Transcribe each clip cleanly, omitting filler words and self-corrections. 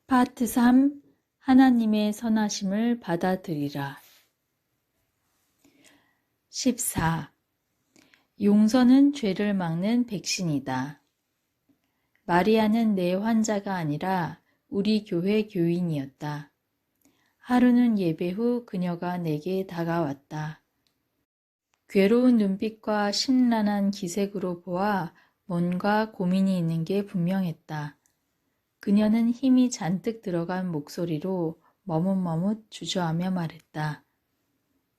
파트 3. 하나님의 선하심을 받아들이라. 14. 용서는 죄를 막는 백신이다. 마리아는 내 환자가 아니라 우리 교회 교인이었다. 하루는 예배 후 그녀가 내게 다가왔다. 괴로운 눈빛과 심란한 기색으로 보아 뭔가 고민이 있는 게 분명했다. 그녀는 힘이 잔뜩 들어간 목소리로 머뭇머뭇 주저하며 말했다.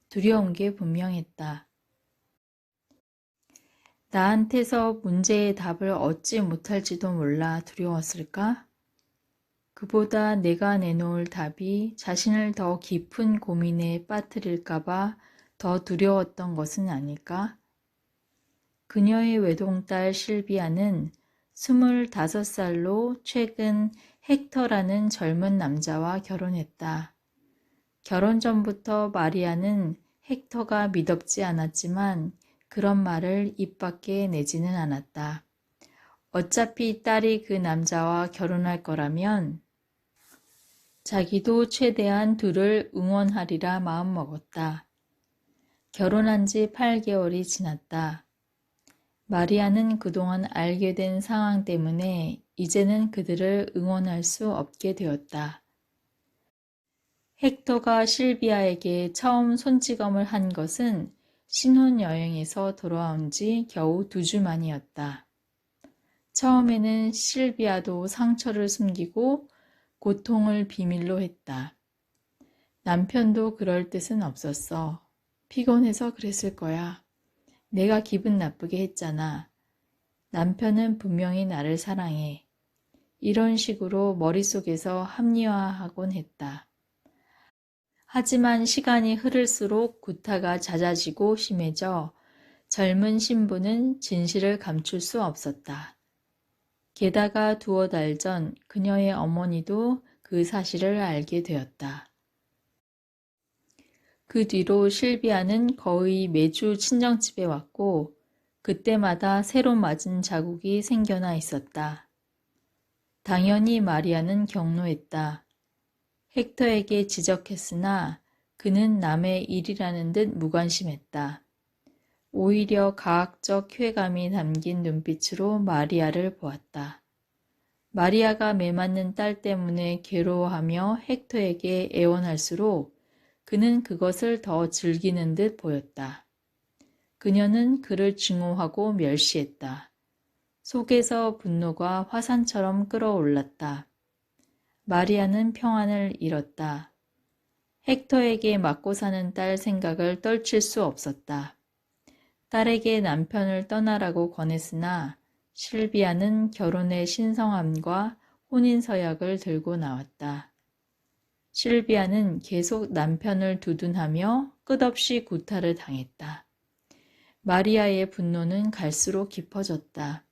두려운 게 분명했다. 나한테서 문제의 답을 얻지 못할지도 몰라 두려웠을까? 그보다 내가 내놓을 답이 자신을 더 깊은 고민에 빠뜨릴까봐 더 두려웠던 것은 아닐까? 그녀의 외동딸 실비아는 25살로 최근 헥터라는 젊은 남자와 결혼했다. 결혼 전부터 마리아는 헥터가 미덥지 않았지만 그런 말을 입 밖에 내지는 않았다. 어차피 딸이 그 남자와 결혼할 거라면 자기도 최대한 둘을 응원하리라 마음먹었다. 결혼한 지 8개월이 지났다. 마리아는 그동안 알게 된 상황 때문에 이제는 그들을 응원할 수 없게 되었다. 헥터가 실비아에게 처음 손찌검을 한 것은 신혼여행에서 돌아온 지 겨우 2주 만이었다. 처음에는 실비아도 상처를 숨기고 고통을 비밀로 했다. 남편도 그럴 뜻은 없었어. 피곤해서 그랬을 거야. 내가 기분 나쁘게 했잖아. 남편은 분명히 나를 사랑해. 이런 식으로 머릿속에서 합리화하곤 했다. 하지만 시간이 흐를수록 구타가 잦아지고 심해져 젊은 신부는 진실을 감출 수 없었다. 게다가 2달 전 그녀의 어머니도 그 사실을 알게 되었다. 그 뒤로 실비아는 거의 매주 친정집에 왔고 그때마다 새로 맞은 자국이 생겨나 있었다. 당연히 마리아는 경로했다. 헥터에게 지적했으나 그는 남의 일이라는 듯 무관심했다. 오히려 가학적 쾌감이 담긴 눈빛으로 마리아를 보았다. 마리아가 매맞는 딸 때문에 괴로워하며 헥터에게 애원할수록 그는 그것을 더 즐기는 듯 보였다. 그녀는 그를 증오하고 멸시했다. 속에서 분노가 화산처럼 끓어올랐다. 마리아는 평안을 잃었다. 헥터에게 맞고 사는 딸 생각을 떨칠 수 없었다. 딸에게 남편을 떠나라고 권했으나 실비아는 결혼의 신성함과 혼인서약을 들고 나왔다. 실비아는 계속 남편을 두둔하며 끝없이 구타를 당했다. 마리아의 분노는 갈수록 깊어졌다.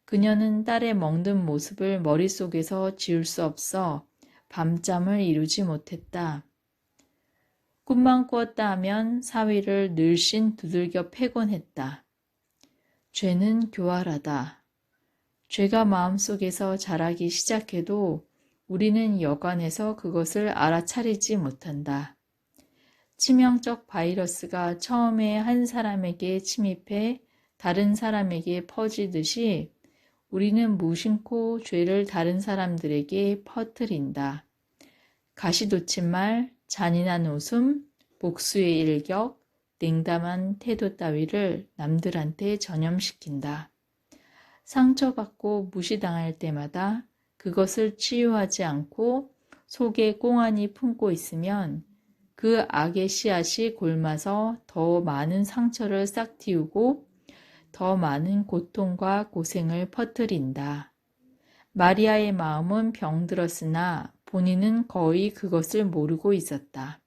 그녀는 딸의 멍든 모습을 머릿속에서 지울 수 없어 밤잠을 이루지 못했다. 꿈만 꾸었다 하면 사위를 늘씬 두들겨 패곤 했다. 죄는 교활하다. 죄가 마음속에서 자라기 시작해도 우리는 여간해서 그것을 알아차리지 못한다. 치명적 바이러스가 처음에 한 사람에게 침입해 다른 사람에게 퍼지듯이 우리는 무심코 죄를 다른 사람들에게 퍼뜨린다. 가시돋친 말, 잔인한 웃음, 복수의 일격, 냉담한 태도 따위를 남들한테 전염시킨다. 상처받고 무시당할 때마다 그것을 치유하지 않고 속에 꽁하니 품고 있으면 그 악의 씨앗이 골마서 더 많은 상처를 싹 틔우고 더 많은 고통과 고생을 퍼뜨린다. 마리아의 마음은 병들었으나 본인은 거의 그것을 모르고 있었다.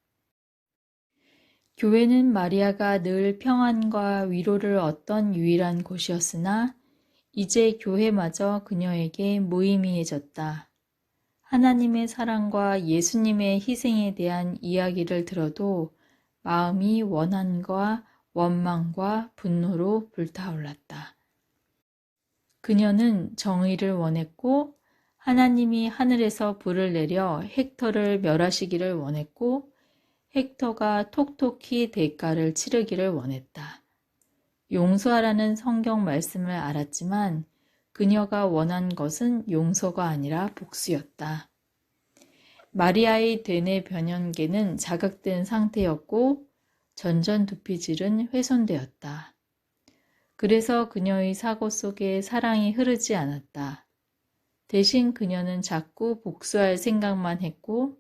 교회는 마리아가 늘 평안과 위로를 얻던 유일한 곳이었으나 이제 교회마저 그녀에게 무의미해졌다. 하나님의 사랑과 예수님의 희생에 대한 이야기를 들어도 마음이 원한과 원망과 분노로 불타올랐다. 그녀는 정의를 원했고 하나님이 하늘에서 불을 내려 헥터를 멸하시기를 원했고 헥터가 톡톡히 대가를 치르기를 원했다. 용서하라는 성경 말씀을 알았지만 그녀가 원한 것은 용서가 아니라 복수였다. 마리아의 되뇌 변형계는 자극된 상태였고 전전두피질은 훼손되었다. 그래서 그녀의 사고 속에 사랑이 흐르지 않았다. 대신 그녀는 자꾸 복수할 생각만 했고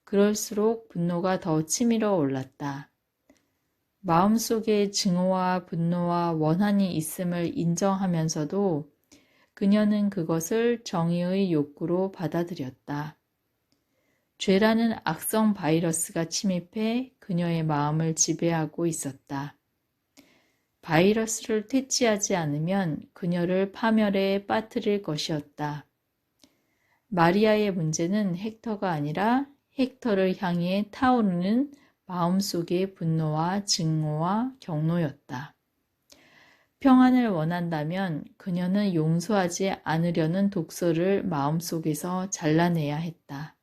그럴수록 분노가 더 치밀어 올랐다. 마음속에 증오와 분노와 원한이 있음을 인정하면서도 그녀는 그것을 정의의 욕구로 받아들였다. 죄라는 악성 바이러스가 침입해 그녀의 마음을 지배하고 있었다. 바이러스를 퇴치하지 않으면 그녀를 파멸에 빠뜨릴 것이었다. 마리아의 문제는 헥터가 아니라 헥터를 향해 타오르는 마음속의 분노와 증오와 경노였다. 평안을 원한다면 그녀는 용서하지 않으려는 독소를 마음속에서 잘라내야 했다.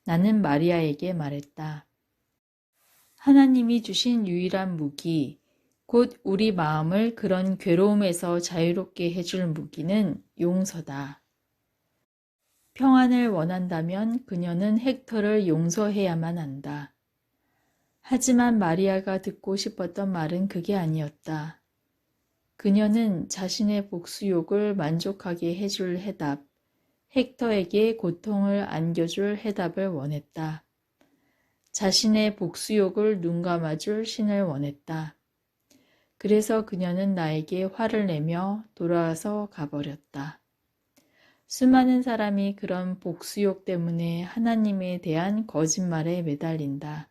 나는 마리아에게 말했다. 하나님이 주신 유일한 무기, 곧 우리 마음을 그런 괴로움에서 자유롭게 해줄 무기는 용서다. 평안을 원한다면 그녀는 헥터를 용서해야만 한다. 하지만 마리아가 듣고 싶었던 말은 그게 아니었다. 그녀는 자신의 복수욕을 만족하게 해줄 해답, 헥터에게 고통을 안겨줄 해답을 원했다. 자신의 복수욕을 눈감아줄 신을 원했다. 그래서 그녀는 나에게 화를 내며 돌아와서 가버렸다. 수많은 사람이 그런 복수욕 때문에 하나님에 대한 거짓말에 매달린다.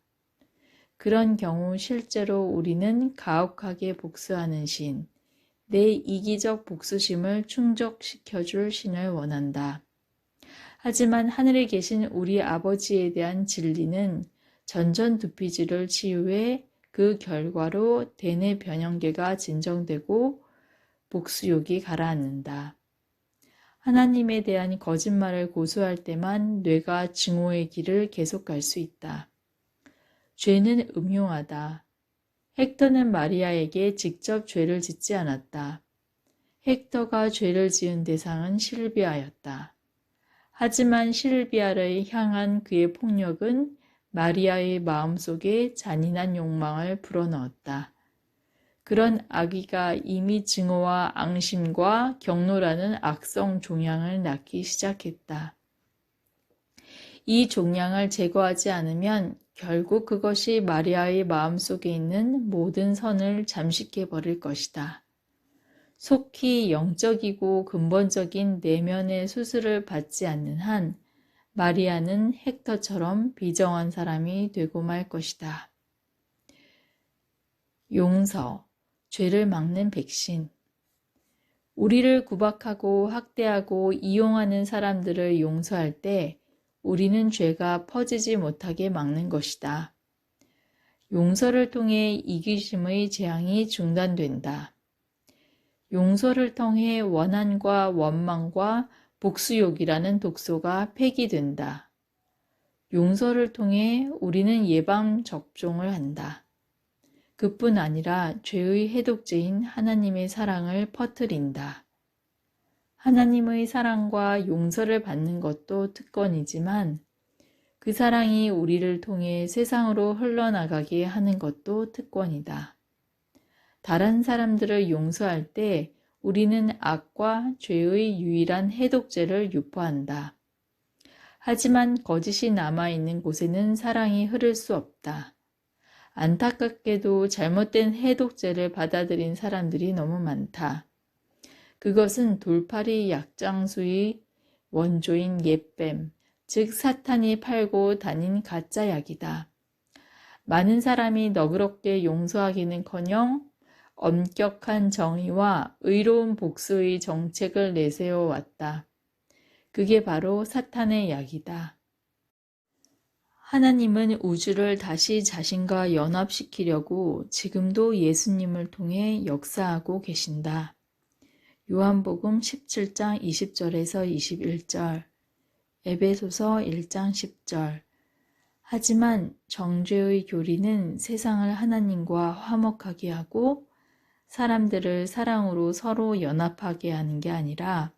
그런 경우 실제로 우리는 가혹하게 복수하는 신, 내 이기적 복수심을 충족시켜줄 신을 원한다. 하지만 하늘에 계신 우리 아버지에 대한 진리는 전전두피질을 치유해 그 결과로 대뇌 변형계가 진정되고 복수욕이 가라앉는다. 하나님에 대한 거짓말을 고수할 때만 뇌가 증오의 길을 계속 갈 수 있다. 죄는 음흉하다. 헥터는 마리아에게 직접 죄를 짓지 않았다. 헥터가 죄를 지은 대상은 실비아였다. 하지만 실비아를 향한 그의 폭력은 마리아의 마음속에 잔인한 욕망을 불어넣었다. 그런 아기가 이미 증오와 앙심과 경노라는 악성 종양을 낳기 시작했다. 이 종양을 제거하지 않으면 결국 그것이 마리아의 마음속에 있는 모든 선을 잠식해 버릴 것이다. 속히 영적이고 근본적인 내면의 수술을 받지 않는 한 마리아는 헥터처럼 비정한 사람이 되고 말 것이다. 용서, 죄를 막는 백신. 우리를 구박하고 학대하고 이용하는 사람들을 용서할 때 우리는 죄가 퍼지지 못하게 막는 것이다. 용서를 통해 이기심의 재앙이 중단된다. 용서를 통해 원한과 원망과 복수욕이라는 독소가 폐기된다. 용서를 통해 우리는 예방 접종을 한다. 그뿐 아니라 죄의 해독제인 하나님의 사랑을 퍼뜨린다. 하나님의 사랑과 용서를 받는 것도 특권이지만 그 사랑이 우리를 통해 세상으로 흘러나가게 하는 것도 특권이다. 다른 사람들을 용서할 때 우리는 악과 죄의 유일한 해독제를 유포한다. 하지만 거짓이 남아있는 곳에는 사랑이 흐를 수 없다. 안타깝게도 잘못된 해독제를 받아들인 사람들이 너무 많다. 그것은 돌팔이 약장수의 원조인 옛뱀, 즉 사탄이 팔고 다닌 가짜 약이다. 많은 사람이 너그럽게 용서하기는커녕 엄격한 정의와 의로운 복수의 정책을 내세워 왔다. 그게 바로 사탄의 약이다. 하나님은 우주를 다시 자신과 연합시키려고 지금도 예수님을 통해 역사하고 계신다. 요한복음 17장 20절에서 21절, 에베소서 1장 10절. 하지만 정죄의 교리는 세상을 하나님과 화목하게 하고 사람들을 사랑으로 서로 연합하게 하는 게 아니라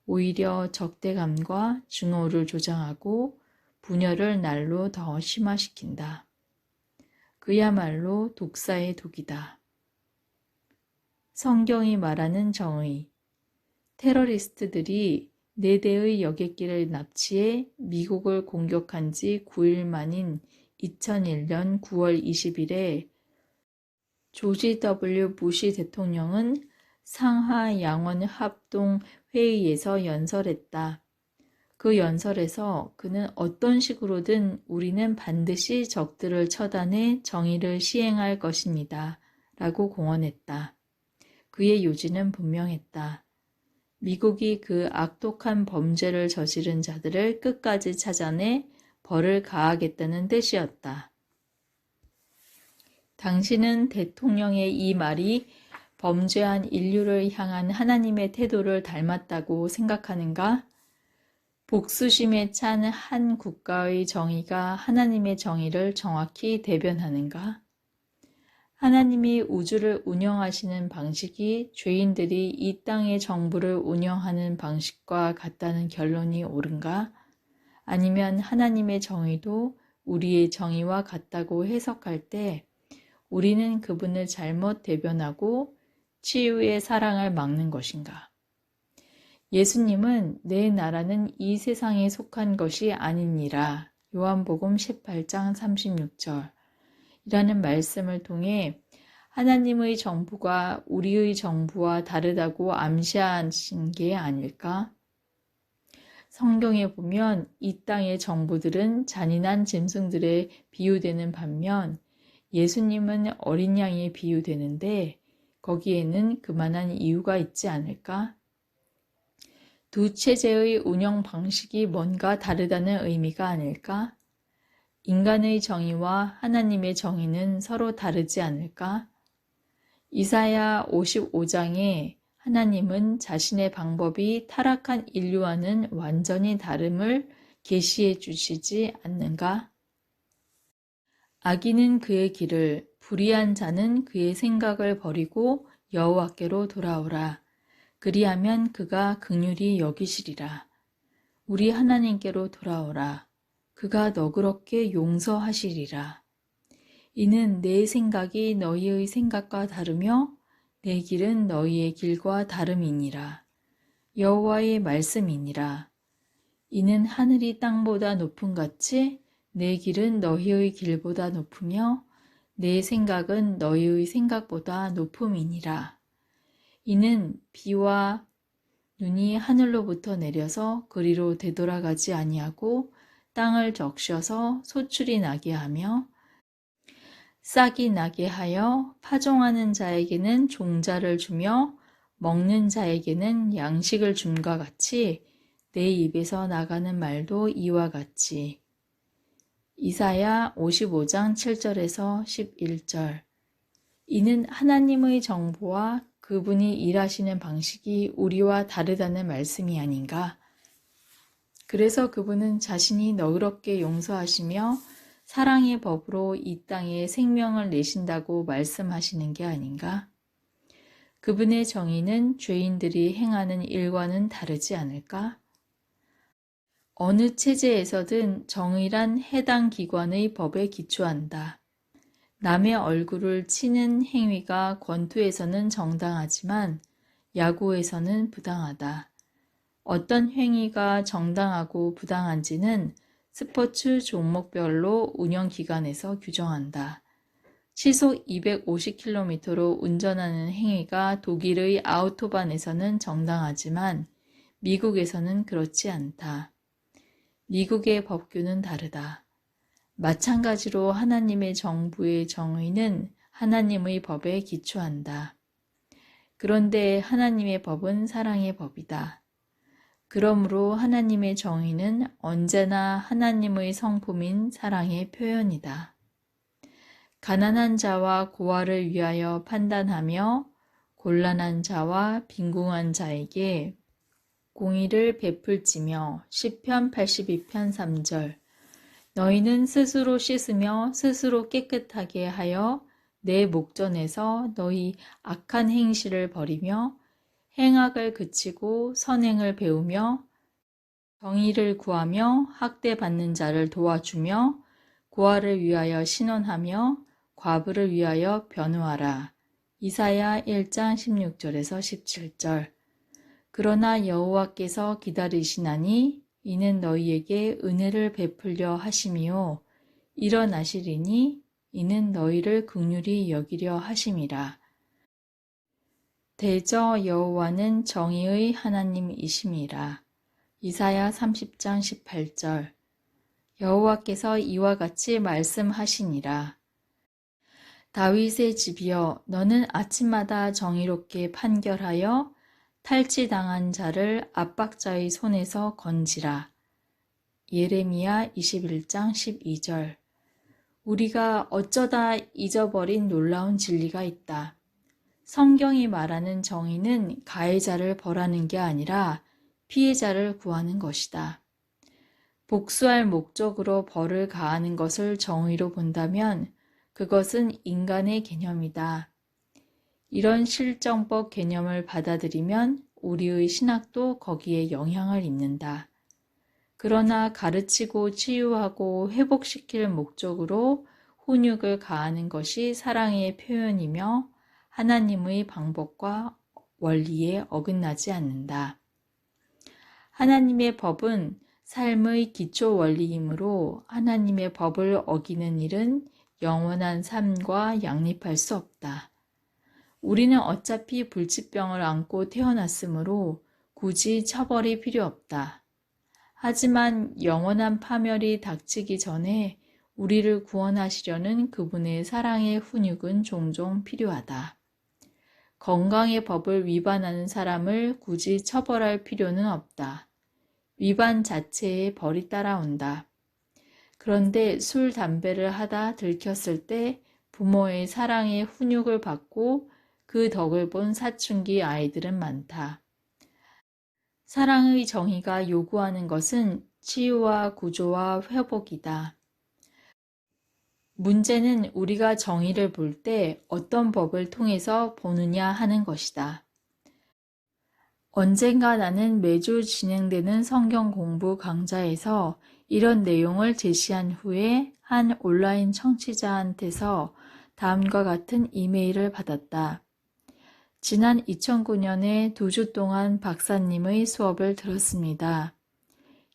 오히려 적대감과 증오를 조장하고 분열을 날로 더 심화시킨다. 그야말로 독사의 독이다. 성경이 말하는 정의. 테러리스트들이 4대의 여객기를 납치해 미국을 공격한 지 9일 만인 2001년 9월 20일에 조지 W. 부시 대통령은 상하 양원 합동 회의에서 연설했다. 그 연설에서 그는 어떤 식으로든 우리는 반드시 적들을 처단해 정의를 시행할 것입니다. 라고 공언했다. 그의 요지는 분명했다. 미국이 그 악독한 범죄를 저지른 자들을 끝까지 찾아내 벌을 가하겠다는 뜻이었다. 당신은 대통령의 이 말이 범죄한 인류를 향한 하나님의 태도를 닮았다고 생각하는가? 복수심에 찬 한 국가의 정의가 하나님의 정의를 정확히 대변하는가? 하나님이 우주를 운영하시는 방식이 죄인들이 이 땅의 정부를 운영하는 방식과 같다는 결론이 옳은가? 아니면 하나님의 정의도 우리의 정의와 같다고 해석할 때 우리는 그분을 잘못 대변하고 치유의 사랑을 막는 것인가? 예수님은 내 나라는 이 세상에 속한 것이 아니니라. 요한복음 18장 36절 이라는 말씀을 통해 하나님의 정부가 우리의 정부와 다르다고 암시하신 게 아닐까? 성경에 보면 이 땅의 정부들은 잔인한 짐승들에 비유되는 반면 예수님은 어린 양에 비유되는데 거기에는 그만한 이유가 있지 않을까? 두 체제의 운영 방식이 뭔가 다르다는 의미가 아닐까? 인간의 정의와 하나님의 정의는 서로 다르지 않을까? 이사야 55장에 하나님은 자신의 방법이 타락한 인류와는 완전히 다름을 계시해 주시지 않는가? 악인은 그의 길을, 불의한 자는 그의 생각을 버리고 여호와께로 돌아오라. 그리하면 그가 긍휼히 여기시리라. 우리 하나님께로 돌아오라. 그가 너그럽게 용서하시리라. 이는 내 생각이 너희의 생각과 다르며 내 길은 너희의 길과 다름이니라. 여호와의 말씀이니라. 이는 하늘이 땅보다 높음같이 내 길은 너희의 길보다 높으며 내 생각은 너희의 생각보다 높음이니라. 이는 비와 눈이 하늘로부터 내려서 그리로 되돌아가지 아니하고 땅을 적셔서 소출이 나게 하며 싹이 나게 하여 파종하는 자에게는 종자를 주며 먹는 자에게는 양식을 줌과 같이 내 입에서 나가는 말도 이와 같이. 이사야 55장 7절에서 11절. 이는 하나님의 정보와 그분이 일하시는 방식이 우리와 다르다는 말씀이 아닌가? 그래서 그분은 자신이 너그럽게 용서하시며 사랑의 법으로 이 땅에 생명을 내신다고 말씀하시는 게 아닌가? 그분의 정의는 죄인들이 행하는 일과는 다르지 않을까? 어느 체제에서든 정의란 해당 기관의 법에 기초한다. 남의 얼굴을 치는 행위가 권투에서는 정당하지만 야구에서는 부당하다. 어떤 행위가 정당하고 부당한지는 스포츠 종목별로 운영기관에서 규정한다. 시속 250km로 운전하는 행위가 독일의 아우토반에서는 정당하지만 미국에서는 그렇지 않다. 미국의 법규는 다르다. 마찬가지로 하나님의 정부의 정의는 하나님의 법에 기초한다. 그런데 하나님의 법은 사랑의 법이다. 그러므로 하나님의 정의는 언제나 하나님의 성품인 사랑의 표현이다. 가난한 자와 고아를 위하여 판단하며 곤란한 자와 빈궁한 자에게 공의를 베풀지며 시편 82편 3절. 너희는 스스로 씻으며 스스로 깨끗하게 하여 내 목전에서 너희 악한 행실을 버리며 행악을 그치고 선행을 배우며 정의를 구하며 학대받는 자를 도와주며 고아를 위하여 신원하며 과부를 위하여 변호하라. 이사야 1장 16절에서 17절. 그러나 여호와께서 기다리시나니 이는 너희에게 은혜를 베풀려 하심이요 일어나시리니 이는 너희를 긍휼히 여기려 하심이라. 대저 여호와는 정의의 하나님이심이라. 이사야 30장 18절. 여호와께서 이와 같이 말씀하시니라. 다윗의 집이여 너는 아침마다 정의롭게 판결하여 탈취당한 자를 압박자의 손에서 건지라. 예레미야 21장 12절. 우리가 어쩌다 잊어버린 놀라운 진리가 있다. 성경이 말하는 정의는 가해자를 벌하는 게 아니라 피해자를 구하는 것이다. 복수할 목적으로 벌을 가하는 것을 정의로 본다면 그것은 인간의 개념이다. 이런 실정법 개념을 받아들이면 우리의 신학도 거기에 영향을 입는다. 그러나 가르치고 치유하고 회복시킬 목적으로 훈육을 가하는 것이 사랑의 표현이며 하나님의 방법과 원리에 어긋나지 않는다. 하나님의 법은 삶의 기초 원리이므로 하나님의 법을 어기는 일은 영원한 삶과 양립할 수 없다. 우리는 어차피 불치병을 안고 태어났으므로 굳이 처벌이 필요 없다. 하지만 영원한 파멸이 닥치기 전에 우리를 구원하시려는 그분의 사랑의 훈육은 종종 필요하다. 건강의 법을 위반하는 사람을 굳이 처벌할 필요는 없다. 위반 자체에 벌이 따라온다. 그런데 술, 담배를 하다 들켰을 때 부모의 사랑의 훈육을 받고 그 덕을 본 사춘기 아이들은 많다. 사랑의 정의가 요구하는 것은 치유와 구조와 회복이다. 문제는 우리가 정의를 볼 때 어떤 법을 통해서 보느냐 하는 것이다. 언젠가 나는 매주 진행되는 성경 공부 강좌에서 이런 내용을 제시한 후에 한 온라인 청취자한테서 다음과 같은 이메일을 받았다. 지난 2009년에 2주 동안 박사님의 수업을 들었습니다.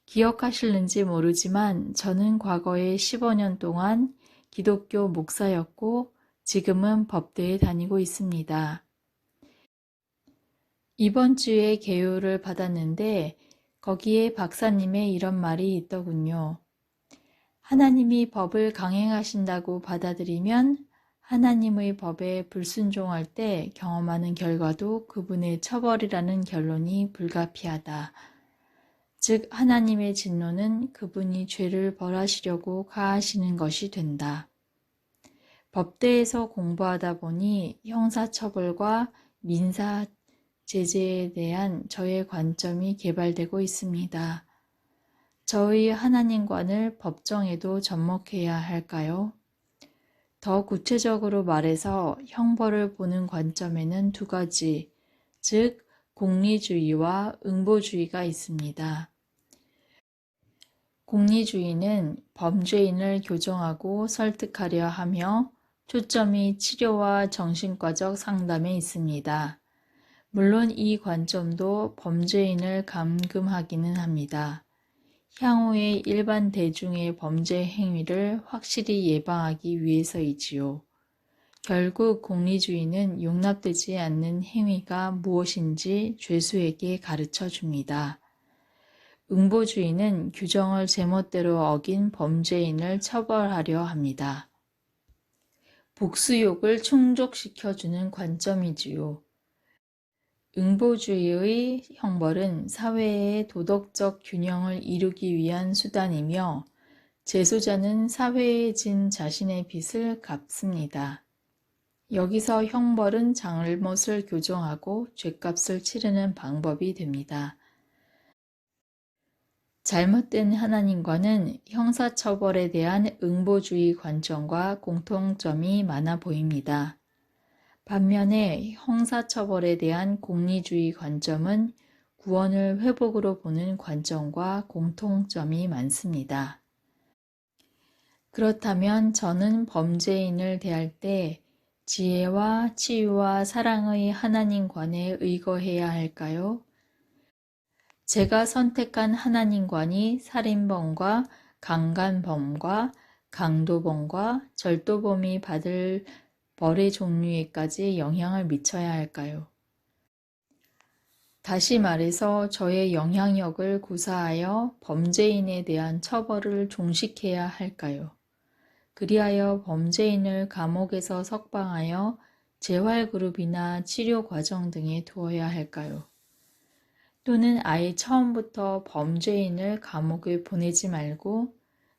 기억하실는지 모르지만 저는 과거에 15년 동안 기독교 목사였고 지금은 법대에 다니고 있습니다. 이번 주에 개요를 받았는데 거기에 박사님의 이런 말이 있더군요. 하나님이 법을 강행하신다고 받아들이면 하나님의 법에 불순종할 때 경험하는 결과도 그분의 처벌이라는 결론이 불가피하다. 즉 하나님의 진노는 그분이 죄를 벌하시려고 가하시는 것이 된다. 법대에서 공부하다 보니 형사처벌과 민사 제재에 대한 저의 관점이 개발되고 있습니다. 저의 하나님관을 법정에도 접목해야 할까요? 더 구체적으로 말해서 형벌을 보는 관점에는 두 가지, 즉 공리주의와 응보주의가 있습니다. 공리주의는 범죄인을 교정하고 설득하려 하며 초점이 치료와 정신과적 상담에 있습니다. 물론 이 관점도 범죄인을 감금하기는 합니다. 향후에 일반 대중의 범죄 행위를 확실히 예방하기 위해서이지요. 결국 공리주의는 용납되지 않는 행위가 무엇인지 죄수에게 가르쳐 줍니다. 응보주의는 규정을 제멋대로 어긴 범죄인을 처벌하려 합니다. 복수욕을 충족시켜주는 관점이지요. 응보주의의 형벌은 사회의 도덕적 균형을 이루기 위한 수단이며 재소자는 사회에 진 자신의 빚을 갚습니다. 여기서 형벌은 잘못을 교정하고 죗값을 치르는 방법이 됩니다. 잘못된 하나님과는 형사처벌에 대한 응보주의 관점과 공통점이 많아 보입니다. 반면에 형사처벌에 대한 공리주의 관점은 구원을 회복으로 보는 관점과 공통점이 많습니다. 그렇다면 저는 범죄인을 대할 때 지혜와 치유와 사랑의 하나님관에 의거해야 할까요? 제가 선택한 하나님관이 살인범과 강간범과 강도범과 절도범이 받을 벌의 종류에까지 영향을 미쳐야 할까요? 다시 말해서 저의 영향력을 구사하여 범죄인에 대한 처벌을 종식해야 할까요? 그리하여 범죄인을 감옥에서 석방하여 재활그룹이나 치료과정 등에 두어야 할까요? 또는 아예 처음부터 범죄인을 감옥에 보내지 말고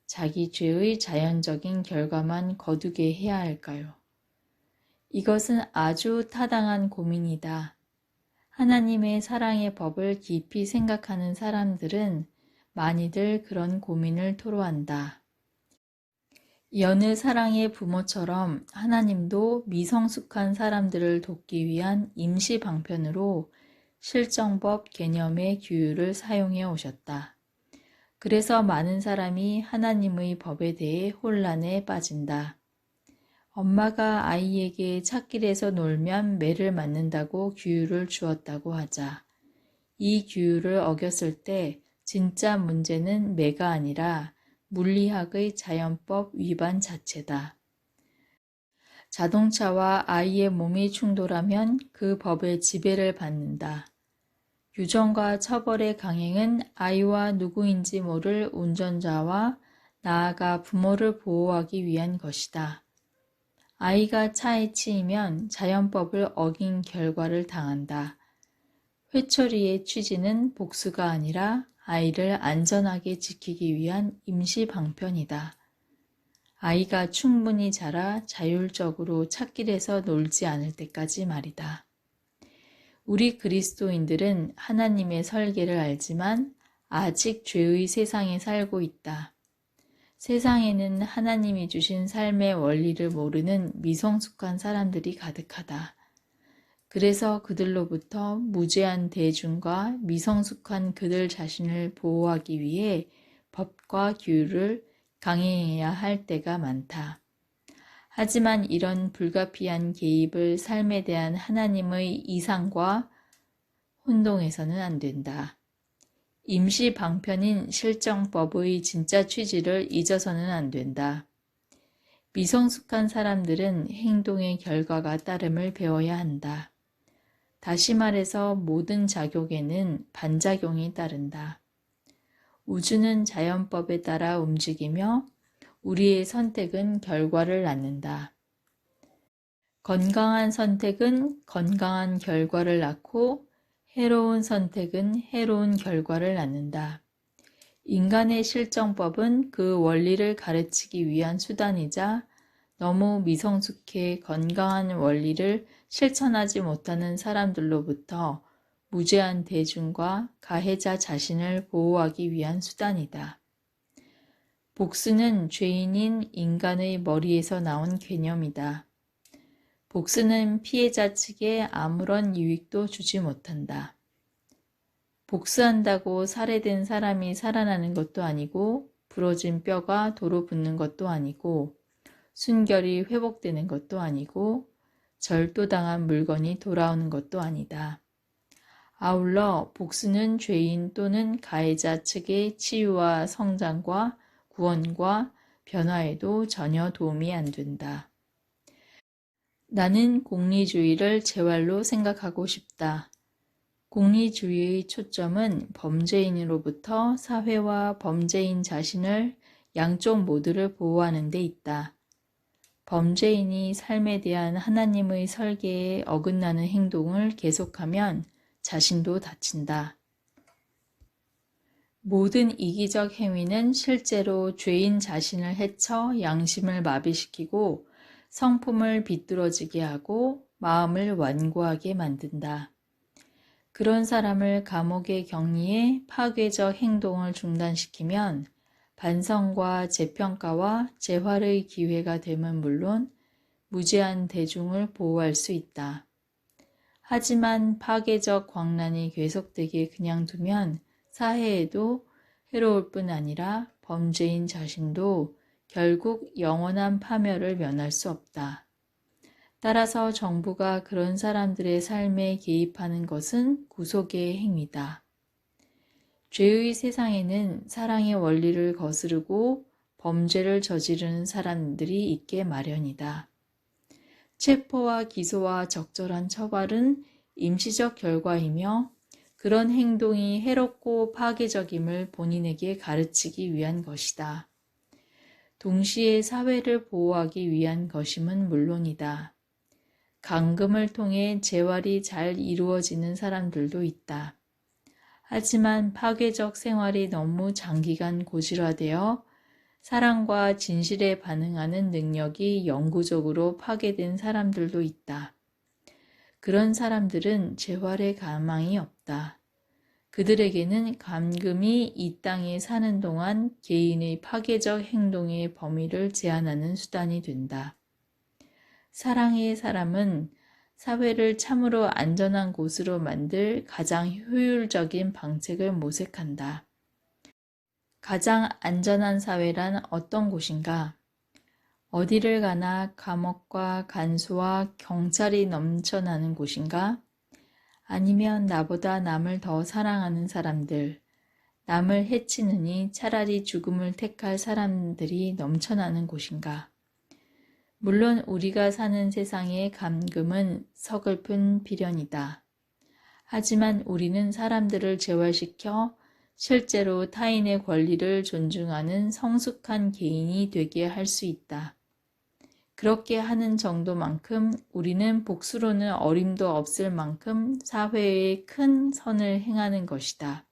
자기 죄의 자연적인 결과만 거두게 해야 할까요? 이것은 아주 타당한 고민이다. 하나님의 사랑의 법을 깊이 생각하는 사람들은 많이들 그런 고민을 토로한다. 여느 사랑의 부모처럼 하나님도 미성숙한 사람들을 돕기 위한 임시 방편으로 실정법 개념의 규율을 사용해 오셨다. 그래서 많은 사람이 하나님의 법에 대해 혼란에 빠진다. 엄마가 아이에게 찻길에서 놀면 매를 맞는다고 규율을 주었다고 하자. 이 규율을 어겼을 때 진짜 문제는 매가 아니라 물리학의 자연법 위반 자체다. 자동차와 아이의 몸이 충돌하면 그 법의 지배를 받는다. 유전과 처벌의 강행은 아이와 누구인지 모를 운전자와 나아가 부모를 보호하기 위한 것이다. 아이가 차에 치이면 자연법을 어긴 결과를 당한다. 회초리의 취지는 복수가 아니라 아이를 안전하게 지키기 위한 임시 방편이다. 아이가 충분히 자라 자율적으로 찻길에서 놀지 않을 때까지 말이다. 우리 그리스도인들은 하나님의 설계를 알지만 아직 죄의 세상에 살고 있다. 세상에는 하나님이 주신 삶의 원리를 모르는 미성숙한 사람들이 가득하다. 그래서 그들로부터 무죄한 대중과 미성숙한 그들 자신을 보호하기 위해 법과 규율을 강행해야 할 때가 많다. 하지만 이런 불가피한 개입을 삶에 대한 하나님의 이상과 혼동해서는 안 된다. 임시 방편인 실정법의 진짜 취지를 잊어서는 안 된다. 미성숙한 사람들은 행동의 결과가 따름을 배워야 한다. 다시 말해서 모든 작용에는 반작용이 따른다. 우주는 자연법에 따라 움직이며 우리의 선택은 결과를 낳는다. 건강한 선택은 건강한 결과를 낳고 해로운 선택은 해로운 결과를 낳는다. 인간의 실정법은 그 원리를 가르치기 위한 수단이자 너무 미성숙해 건강한 원리를 실천하지 못하는 사람들로부터 무죄한 대중과 가해자 자신을 보호하기 위한 수단이다. 복수는 죄인인 인간의 머리에서 나온 개념이다. 복수는 피해자 측에 아무런 유익도 주지 못한다. 복수한다고 살해된 사람이 살아나는 것도 아니고 부러진 뼈가 도로 붙는 것도 아니고 순결이 회복되는 것도 아니고 절도당한 물건이 돌아오는 것도 아니다. 아울러 복수는 죄인 또는 가해자 측의 치유와 성장과 구원과 변화에도 전혀 도움이 안 된다. 나는 공리주의를 재활로 생각하고 싶다. 공리주의의 초점은 범죄인으로부터 사회와 범죄인 자신을 양쪽 모두를 보호하는 데 있다. 범죄인이 삶에 대한 하나님의 설계에 어긋나는 행동을 계속하면 자신도 다친다. 모든 이기적 행위는 실제로 죄인 자신을 해쳐 양심을 마비시키고 성품을 비뚤어지게 하고 마음을 완고하게 만든다. 그런 사람을 감옥에 격리해 파괴적 행동을 중단시키면 반성과 재평가와 재활의 기회가 됨은 물론 무죄한 대중을 보호할 수 있다. 하지만 파괴적 광란이 계속되게 그냥 두면 사회에도 해로울 뿐 아니라 범죄인 자신도 결국 영원한 파멸을 면할 수 없다. 따라서 정부가 그런 사람들의 삶에 개입하는 것은 구속의 행위다. 죄의 세상에는 사랑의 원리를 거스르고 범죄를 저지르는 사람들이 있게 마련이다. 체포와 기소와 적절한 처벌은 임시적 결과이며 그런 행동이 해롭고 파괴적임을 본인에게 가르치기 위한 것이다. 동시에 사회를 보호하기 위한 것임은 물론이다. 감금을 통해 재활이 잘 이루어지는 사람들도 있다. 하지만 파괴적 생활이 너무 장기간 고질화되어 사랑과 진실에 반응하는 능력이 영구적으로 파괴된 사람들도 있다. 그런 사람들은 재활의 가망이 없다. 그들에게는 감금이 이 땅에 사는 동안 개인의 파괴적 행동의 범위를 제한하는 수단이 된다. 사랑의 사람은 사회를 참으로 안전한 곳으로 만들 가장 효율적인 방책을 모색한다. 가장 안전한 사회란 어떤 곳인가? 어디를 가나 감옥과 간수와 경찰이 넘쳐나는 곳인가? 아니면 나보다 남을 더 사랑하는 사람들, 남을 해치느니 차라리 죽음을 택할 사람들이 넘쳐나는 곳인가? 물론 우리가 사는 세상의 감금은 서글픈 비련이다. 하지만 우리는 사람들을 재활시켜 실제로 타인의 권리를 존중하는 성숙한 개인이 되게 할 수 있다. 그렇게 하는 정도만큼 우리는 복수로는 어림도 없을 만큼 사회에 큰 선을 행하는 것이다.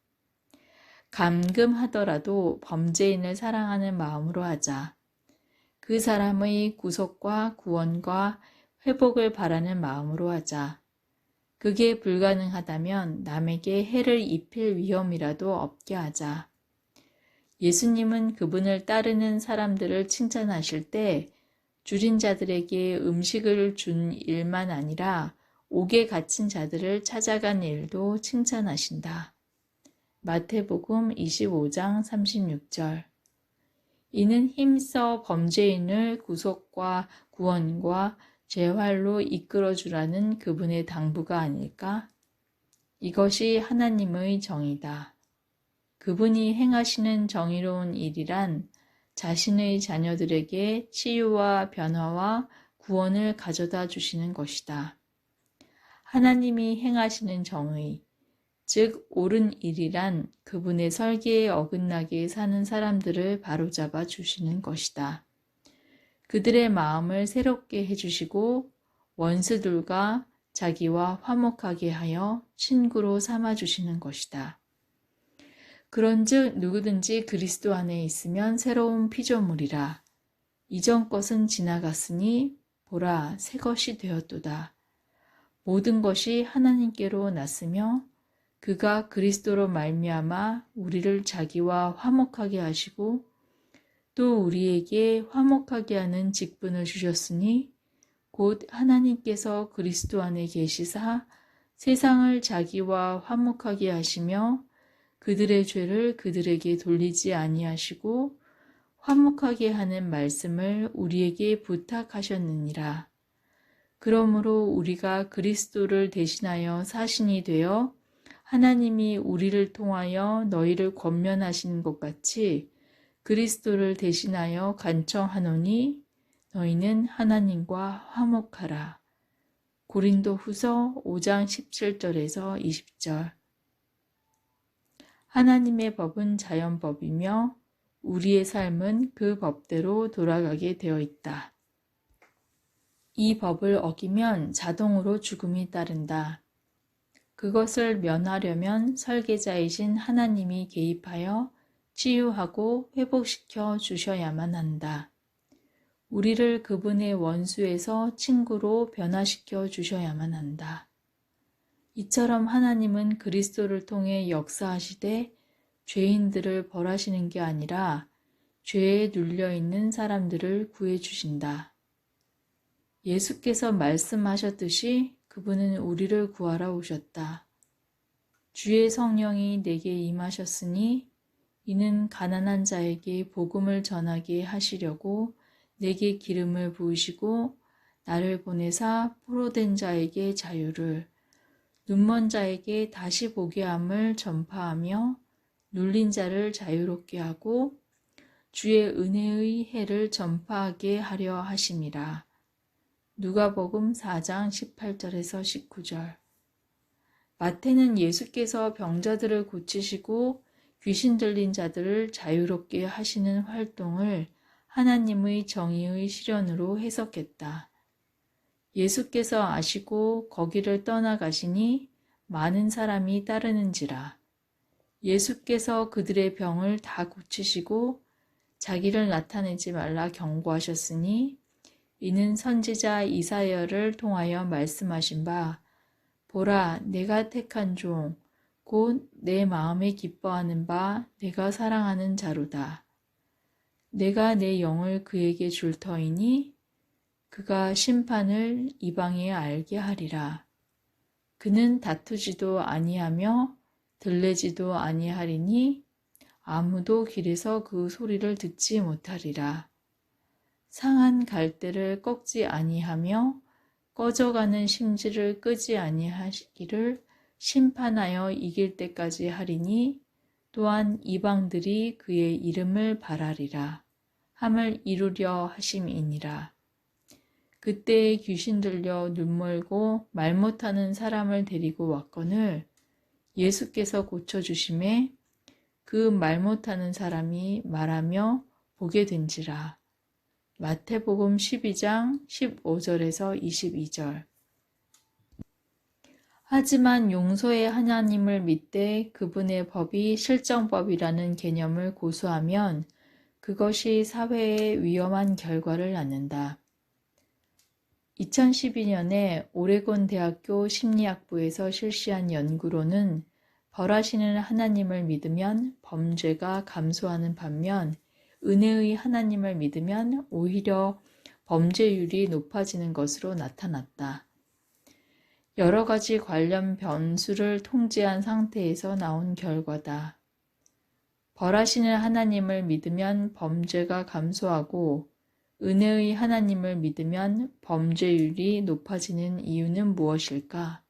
감금하더라도 범죄인을 사랑하는 마음으로 하자. 그 사람의 구속과 구원과 회복을 바라는 마음으로 하자. 그게 불가능하다면 남에게 해를 입힐 위험이라도 없게 하자. 예수님은 그분을 따르는 사람들을 칭찬하실 때 줄인 자들에게 음식을 준 일만 아니라 옥에 갇힌 자들을 찾아간 일도 칭찬하신다. 마태복음 25장 36절. 이는 힘써 범죄인을 구속과 구원과 재활로 이끌어주라는 그분의 당부가 아닐까? 이것이 하나님의 정의다. 그분이 행하시는 정의로운 일이란 자신의 자녀들에게 치유와 변화와 구원을 가져다 주시는 것이다. 하나님이 행하시는 정의, 즉 옳은 일이란 그분의 설계에 어긋나게 사는 사람들을 바로잡아 주시는 것이다. 그들의 마음을 새롭게 해주시고 원수들과 자기와 화목하게 하여 친구로 삼아주시는 것이다. 그런즉 누구든지 그리스도 안에 있으면 새로운 피조물이라. 이전 것은 지나갔으니 보라 새 것이 되었도다. 모든 것이 하나님께로 났으며 그가 그리스도로 말미암아 우리를 자기와 화목하게 하시고 또 우리에게 화목하게 하는 직분을 주셨으니 곧 하나님께서 그리스도 안에 계시사 세상을 자기와 화목하게 하시며 그들의 죄를 그들에게 돌리지 아니하시고 화목하게 하는 말씀을 우리에게 부탁하셨느니라. 그러므로 우리가 그리스도를 대신하여 사신이 되어 하나님이 우리를 통하여 너희를 권면하시는 것 같이 그리스도를 대신하여 간청하노니 너희는 하나님과 화목하라. 고린도후서 5장 17절에서 20절. 하나님의 법은 자연법이며 우리의 삶은 그 법대로 돌아가게 되어 있다. 이 법을 어기면 자동으로 죽음이 따른다. 그것을 면하려면 설계자이신 하나님이 개입하여 치유하고 회복시켜 주셔야만 한다. 우리를 그분의 원수에서 친구로 변화시켜 주셔야만 한다. 이처럼 하나님은 그리스도를 통해 역사하시되 죄인들을 벌하시는 게 아니라 죄에 눌려있는 사람들을 구해주신다. 예수께서 말씀하셨듯이 그분은 우리를 구하러 오셨다. 주의 성령이 내게 임하셨으니 이는 가난한 자에게 복음을 전하게 하시려고 내게 기름을 부으시고 나를 보내사 포로된 자에게 자유를, 눈먼 자에게 다시 보게 함을 전파하며 눌린 자를 자유롭게 하고 주의 은혜의 해를 전파하게 하려 하심이라. 누가복음 4장 18절에서 19절. 마태는 예수께서 병자들을 고치시고 귀신 들린 자들을 자유롭게 하시는 활동을 하나님의 정의의 실현으로 해석했다. 예수께서 아시고 거기를 떠나가시니 많은 사람이 따르는지라. 예수께서 그들의 병을 다 고치시고 자기를 나타내지 말라 경고하셨으니 이는 선지자 이사야를 통하여 말씀하신 바 보라 내가 택한 종 곧 내 마음에 기뻐하는 바 내가 사랑하는 자로다. 내가 내 영을 그에게 줄 터이니 그가 심판을 이방에 알게 하리라. 그는 다투지도 아니하며 들레지도 아니하리니 아무도 길에서 그 소리를 듣지 못하리라. 상한 갈대를 꺾지 아니하며 꺼져가는 심지를 끄지 아니하기를 심판하여 이길 때까지 하리니 또한 이방들이 그의 이름을 바라리라 함을 이루려 하심이니라. 그때에 귀신 들려 눈멀고 말 못하는 사람을 데리고 왔거늘 예수께서 고쳐주심에 그 말 못하는 사람이 말하며 보게 된지라. 마태복음 12장 15절에서 22절. 하지만 용서의 하나님을 믿되 그분의 법이 실정법이라는 개념을 고수하면 그것이 사회에 위험한 결과를 낳는다. 2012년에 오레곤 대학교 심리학부에서 실시한 연구로는 벌하시는 하나님을 믿으면 범죄가 감소하는 반면 은혜의 하나님을 믿으면 오히려 범죄율이 높아지는 것으로 나타났다. 여러 가지 관련 변수를 통제한 상태에서 나온 결과다. 벌하시는 하나님을 믿으면 범죄가 감소하고 은혜의 하나님을 믿으면 범죄율이 높아지는 이유는 무엇일까?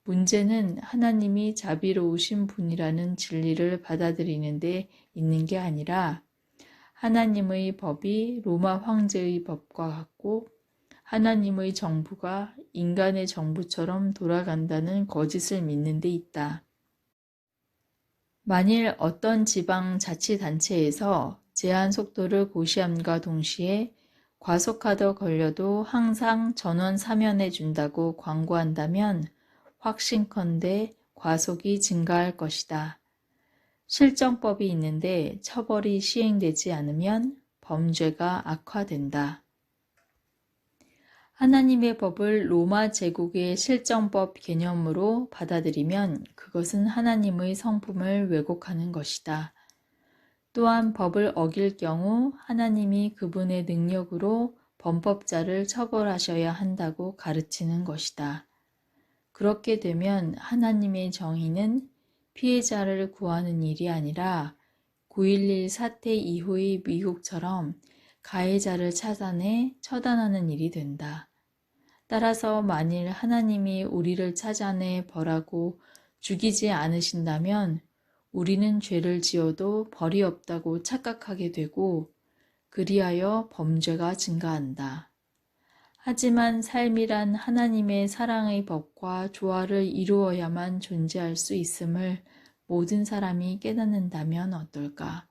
문제는 하나님이 자비로우신 분이라는 진리를 받아들이는 데 있는 게 아니라 하나님의 법이 로마 황제의 법과 같고 하나님의 정부가 인간의 정부처럼 돌아간다는 거짓을 믿는 데 있다. 만일 어떤 지방자치단체에서 제한 속도를 고시함과 동시에 과속하다 걸려도 항상 전원 사면해 준다고 광고한다면 확신컨대 과속이 증가할 것이다. 실정법이 있는데 처벌이 시행되지 않으면 범죄가 악화된다. 하나님의 법을 로마 제국의 실정법 개념으로 받아들이면 그것은 하나님의 성품을 왜곡하는 것이다. 또한 법을 어길 경우 하나님이 그분의 능력으로 범법자를 처벌하셔야 한다고 가르치는 것이다. 그렇게 되면 하나님의 정의는 피해자를 구하는 일이 아니라 9.11 사태 이후의 미국처럼 가해자를 찾아내 처단하는 일이 된다. 따라서 만일 하나님이 우리를 찾아내 벌하고 죽이지 않으신다면 우리는 죄를 지어도 벌이 없다고 착각하게 되고 그리하여 범죄가 증가한다. 하지만 삶이란 하나님의 사랑의 법과 조화를 이루어야만 존재할 수 있음을 모든 사람이 깨닫는다면 어떨까?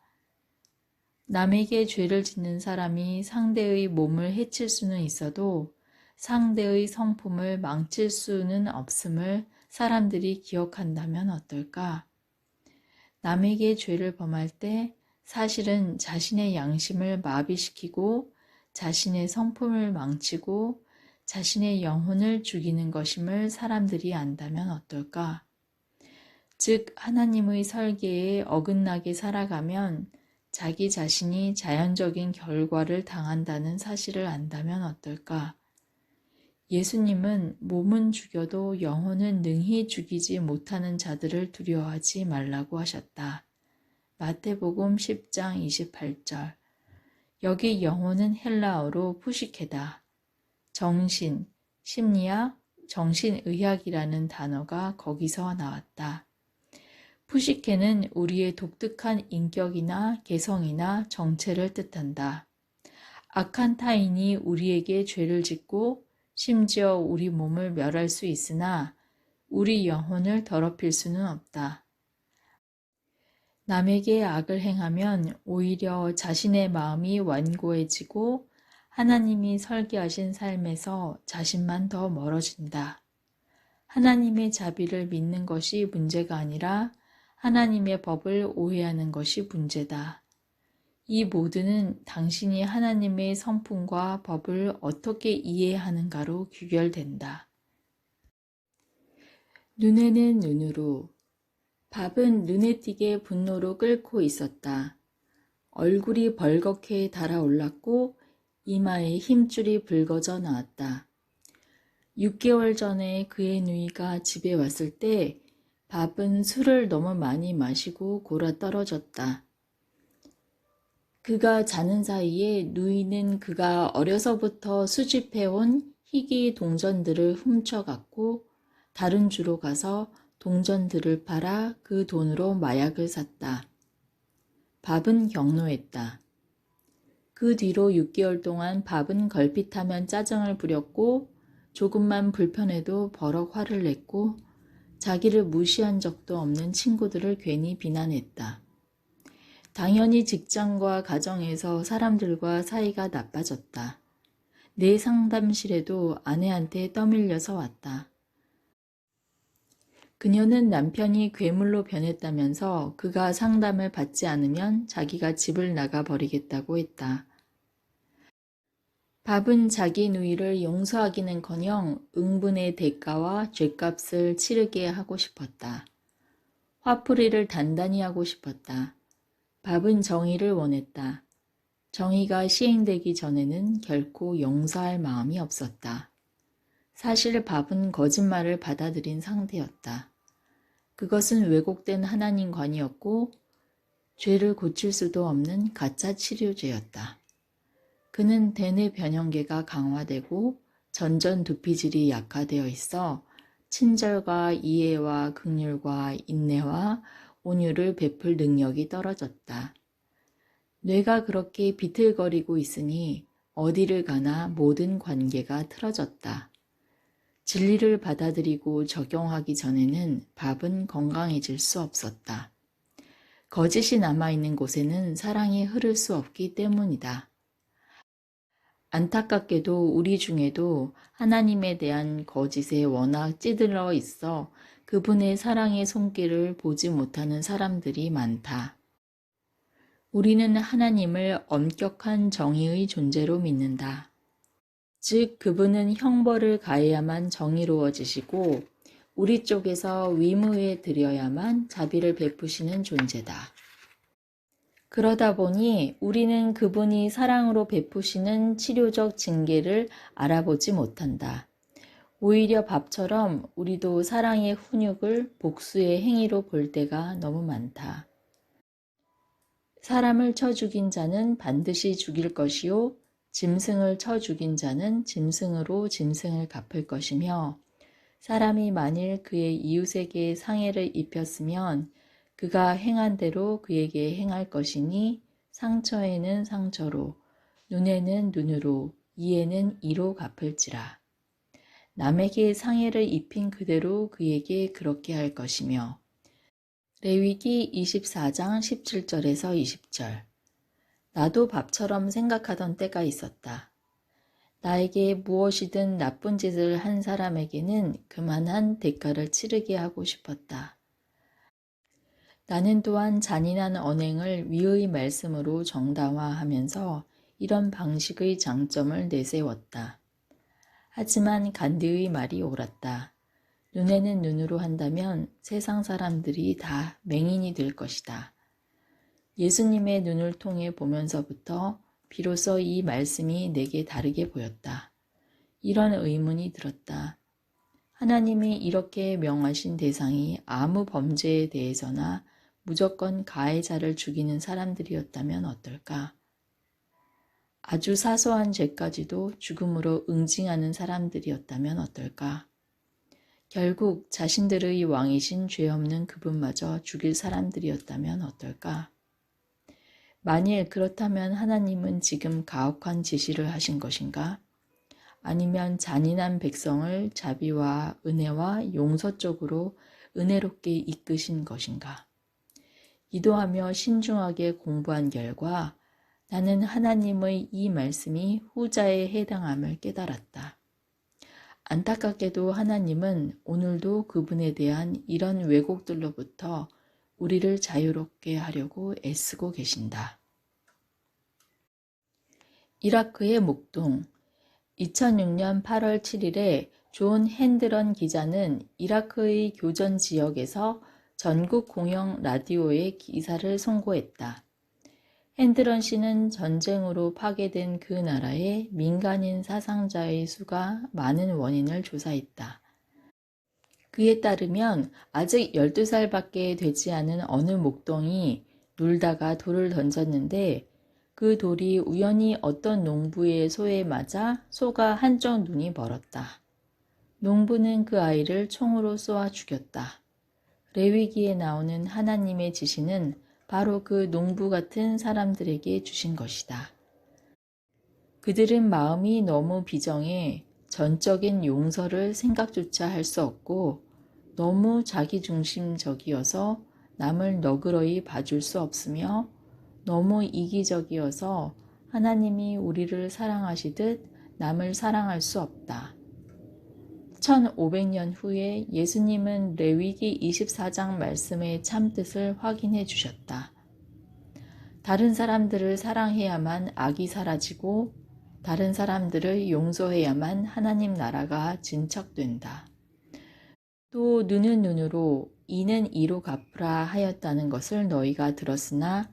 남에게 죄를 짓는 사람이 상대의 몸을 해칠 수는 있어도 상대의 성품을 망칠 수는 없음을 사람들이 기억한다면 어떨까? 남에게 죄를 범할 때 사실은 자신의 양심을 마비시키고 자신의 성품을 망치고 자신의 영혼을 죽이는 것임을 사람들이 안다면 어떨까? 즉, 하나님의 설계에 어긋나게 살아가면 자기 자신이 자연적인 결과를 당한다는 사실을 안다면 어떨까? 예수님은 몸은 죽여도 영혼은 능히 죽이지 못하는 자들을 두려워하지 말라고 하셨다. 마태복음 10장 28절. 여기 영혼은 헬라어로 푸시케다. 정신, 심리학, 정신의학이라는 단어가 거기서 나왔다. 푸시케는 우리의 독특한 인격이나 개성이나 정체를 뜻한다. 악한 타인이 우리에게 죄를 짓고 심지어 우리 몸을 멸할 수 있으나 우리 영혼을 더럽힐 수는 없다. 남에게 악을 행하면 오히려 자신의 마음이 완고해지고 하나님이 설계하신 삶에서 자신만 더 멀어진다. 하나님의 자비를 믿는 것이 문제가 아니라 하나님의 법을 오해하는 것이 문제다. 이 모두는 당신이 하나님의 성품과 법을 어떻게 이해하는가로 귀결된다. 눈에는 눈으로. 밥은 눈에 띄게 분노로 끓고 있었다. 얼굴이 벌겋게 달아올랐고 이마에 힘줄이 붉어져 나왔다. 6개월 전에 그의 누이가 집에 왔을 때 밥은 술을 너무 많이 마시고 골아 떨어졌다. 그가 자는 사이에 누이는 그가 어려서부터 수집해온 희귀 동전들을 훔쳐갔고 다른 주로 가서 동전들을 팔아 그 돈으로 마약을 샀다. 밥은 경로했다. 그 뒤로 6개월 동안 밥은 걸핏하면 짜증을 부렸고 조금만 불편해도 버럭 화를 냈고 자기를 무시한 적도 없는 친구들을 괜히 비난했다. 당연히 직장과 가정에서 사람들과 사이가 나빠졌다. 내 상담실에도 아내한테 떠밀려서 왔다. 그녀는 남편이 괴물로 변했다면서 그가 상담을 받지 않으면 자기가 집을 나가 버리겠다고 했다. 밥은 자기 누이를 용서하기는커녕 응분의 대가와 죗값을 치르게 하고 싶었다. 화풀이를 단단히 하고 싶었다. 밥은 정의를 원했다. 정의가 시행되기 전에는 결코 용서할 마음이 없었다. 사실 밥은 거짓말을 받아들인 상태였다. 그것은 왜곡된 하나님관이었고 죄를 고칠 수도 없는 가짜 치료제였다. 그는 대뇌 변형계가 강화되고 전전두피질이 약화되어 있어 친절과 이해와 긍휼과 인내와 온유를 베풀 능력이 떨어졌다. 뇌가 그렇게 비틀거리고 있으니 어디를 가나 모든 관계가 틀어졌다. 진리를 받아들이고 적용하기 전에는 밥은 건강해질 수 없었다. 거짓이 남아있는 곳에는 사랑이 흐를 수 없기 때문이다. 안타깝게도 우리 중에도 하나님에 대한 거짓에 워낙 찌들어 있어 그분의 사랑의 손길을 보지 못하는 사람들이 많다. 우리는 하나님을 엄격한 정의의 존재로 믿는다. 즉 그분은 형벌을 가해야만 정의로워지시고 우리 쪽에서 위무에 드려야만 자비를 베푸시는 존재다. 그러다 보니 우리는 그분이 사랑으로 베푸시는 치료적 징계를 알아보지 못한다. 오히려 밥처럼 우리도 사랑의 훈육을 복수의 행위로 볼 때가 너무 많다. 사람을 쳐 죽인 자는 반드시 죽일 것이요 짐승을 쳐 죽인 자는 짐승으로 짐승을 갚을 것이며 사람이 만일 그의 이웃에게 상해를 입혔으면 그가 행한 대로 그에게 행할 것이니 상처에는 상처로 눈에는 눈으로 이에는 이로 갚을지라. 남에게 상해를 입힌 그대로 그에게 그렇게 할 것이며 레위기 24장 17절에서 20절. 나도 밥처럼 생각하던 때가 있었다. 나에게 무엇이든 나쁜 짓을 한 사람에게는 그만한 대가를 치르게 하고 싶었다. 나는 또한 잔인한 언행을 위의 말씀으로 정당화하면서 이런 방식의 장점을 내세웠다. 하지만 간디의 말이 옳았다. 눈에는 눈으로 한다면 세상 사람들이 다 맹인이 될 것이다. 예수님의 눈을 통해 보면서부터 비로소 이 말씀이 내게 다르게 보였다. 이런 의문이 들었다. 하나님이 이렇게 명하신 대상이 아무 범죄에 대해서나 무조건 가해자를 죽이는 사람들이었다면 어떨까? 아주 사소한 죄까지도 죽음으로 응징하는 사람들이었다면 어떨까? 결국 자신들의 왕이신 죄 없는 그분마저 죽일 사람들이었다면 어떨까? 만일 그렇다면 하나님은 지금 가혹한 지시를 하신 것인가? 아니면 잔인한 백성을 자비와 은혜와 용서 쪽으로 은혜롭게 이끄신 것인가? 기도하며 신중하게 공부한 결과 나는 하나님의 이 말씀이 후자에 해당함을 깨달았다. 안타깝게도 하나님은 오늘도 그분에 대한 이런 왜곡들로부터 우리를 자유롭게 하려고 애쓰고 계신다. 이라크의 목동. 2006년 8월 7일에 존 핸드런 기자는 이라크의 교전 지역에서 전국 공영 라디오에 기사를 송고했다. 핸드런 씨는 전쟁으로 파괴된 그 나라의 민간인 사상자의 수가 많은 원인을 조사했다. 그에 따르면 아직 12살밖에 되지 않은 어느 목동이 놀다가 돌을 던졌는데 그 돌이 우연히 어떤 농부의 소에 맞아 소가 한쪽 눈이 멀었다. 농부는 그 아이를 총으로 쏘아 죽였다. 레위기에 나오는 하나님의 지시는 바로 그 농부 같은 사람들에게 주신 것이다. 그들은 마음이 너무 비정해 전적인 용서를 생각조차 할 수 없고 너무 자기중심적이어서 남을 너그러이 봐줄 수 없으며 너무 이기적이어서 하나님이 우리를 사랑하시듯 남을 사랑할 수 없다. 1500년 후에 예수님은 레위기 24장 말씀의 참뜻을 확인해 주셨다. 다른 사람들을 사랑해야만 악이 사라지고 다른 사람들을 용서해야만 하나님 나라가 진척된다. 또 눈은 눈으로 이는 이로 갚으라 하였다는 것을 너희가 들었으나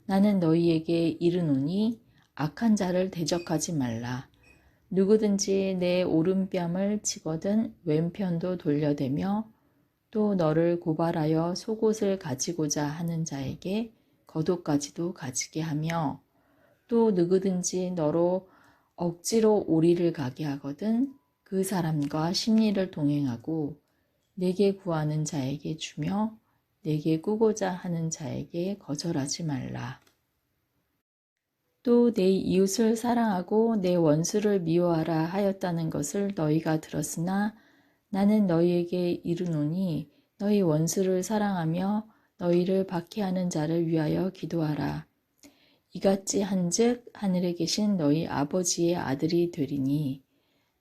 나는 너희에게 이르노니 악한 자를 대적하지 말라. 누구든지 내 오른뺨을 치거든 왼편도 돌려대며 또 너를 고발하여 속옷을 가지고자 하는 자에게 겉옷까지도 가지게 하며 또 누구든지 너로 억지로 오리를 가게 하거든 그 사람과 심리를 동행하고 내게 구하는 자에게 주며 내게 꾸고자 하는 자에게 거절하지 말라. 또 내 이웃을 사랑하고 내 원수를 미워하라 하였다는 것을 너희가 들었으나 나는 너희에게 이르노니 너희 원수를 사랑하며 너희를 박해하는 자를 위하여 기도하라. 이같이 한즉 하늘에 계신 너희 아버지의 아들이 되리니.